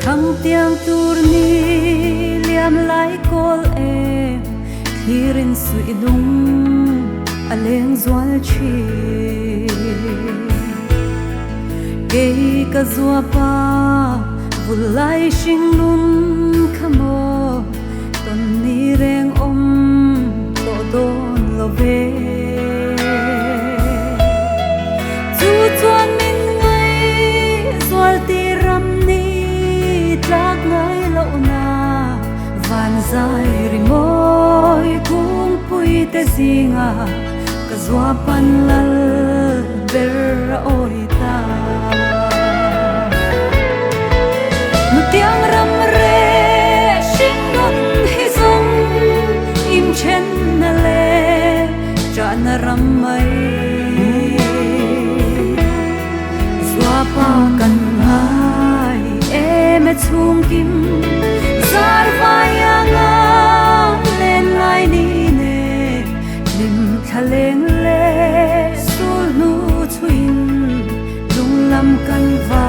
thăng tiếng tur ni liam lai kol em thirin sui nung aleng zual chi kei ka zua pa vulai shing lun khamo ton ni reng om to don lo ve chu chuan min ngai zual ti ram ni tlak ngai lo na van zai rimoi kung pui te zinga ka zua pan lal ber oi ta nu tiang ram re shing non hi zong im chen na le cha na ram mai zua pa kan hai em chung kim zar vayanga len lai ni ne lim thaleng le sul nu chuin lung lam kan va